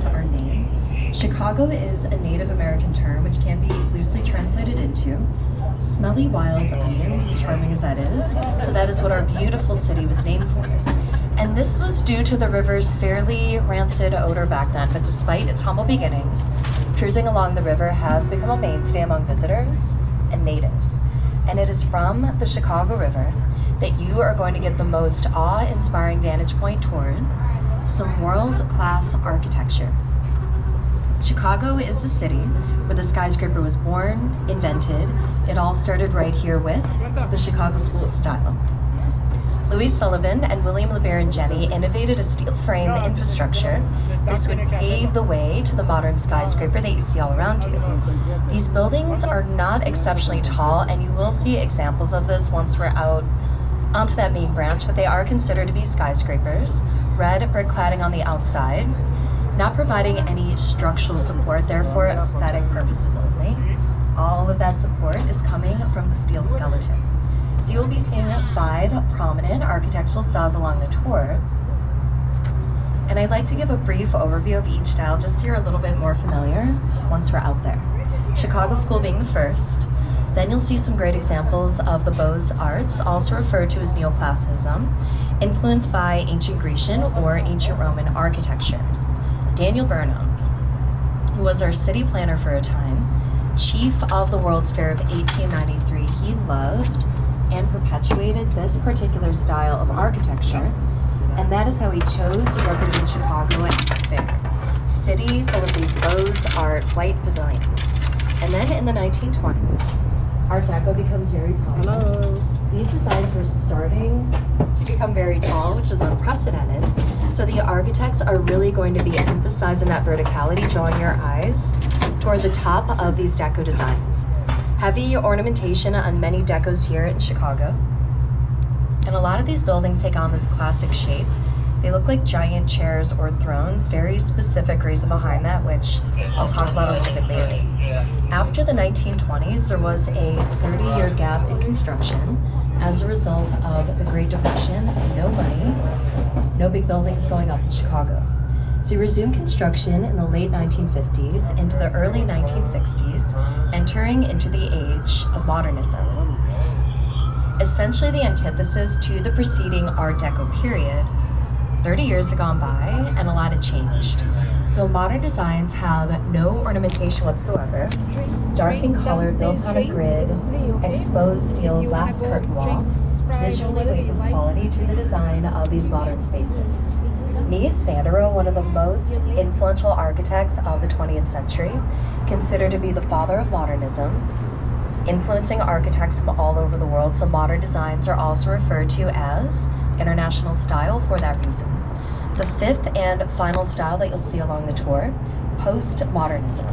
of our name. Chicago is a Native American term which can be loosely translated into smelly wild onions, as charming as that is. So that is what our beautiful city was named for. And this was due to the river's fairly rancid odor back then, but despite its humble beginnings, cruising along the river has become a mainstay among visitors and natives. And it is from the Chicago River that you are going to get the most awe-inspiring vantage point toward some world-class architecture. Chicago is the city where the skyscraper was born, invented. It all started right here with the Chicago School of Style. Louis Sullivan and William LeBaron Jenney innovated a steel frame infrastructure. This would pave the way to the modern skyscraper that you see all around you. These buildings are not exceptionally tall, and you will see examples of this once we're out onto that main branch, but they are considered to be skyscrapers. Red brick cladding on the outside, not providing any structural support, therefore aesthetic purposes only. All of that support is coming from the steel skeleton. So you'll be seeing 5 prominent architectural styles along the tour. And I'd like to give a brief overview of each style just so you're a little bit more familiar once we're out there. Chicago School being the first. Then you'll see some great examples of the Beaux-Arts, also referred to as neoclassicism, influenced by ancient Grecian or ancient Roman architecture. Daniel Burnham, who was our city planner for a time, chief of the World's Fair of 1893, he loved and perpetuated this particular style of architecture, and that is how he chose to represent Chicago at the fair. City full of these Beaux-Art white pavilions. And then in the 1920s, Art Deco becomes very popular. Hello. These designs were starting to become very tall, which was unprecedented. So the architects are really going to be emphasizing that verticality, drawing your eyes toward the top of these deco designs. Heavy ornamentation on many decos here in Chicago. And a lot of these buildings take on this classic shape. They look like giant chairs or thrones, very specific reason behind that, which I'll talk about a little bit later. After the 1920s, there was a 30-year gap in construction as a result of the Great Depression, no money, no big buildings going up in Chicago. So you resume construction in the late 1950s into the early 1960s, entering into the age of modernism. Essentially the antithesis to the preceding Art Deco period. 30 years have gone by and a lot had changed. So modern designs have no ornamentation whatsoever, dark in color, built on a grid, exposed steel glass curtain wall, visually weightless quality to the design of these modern spaces. Mies van der Rohe, one of the most influential architects of the 20th century, considered to be the father of modernism, influencing architects from all over the world, so modern designs are also referred to as international style for that reason. The 5th and final style that you'll see along the tour, postmodernism.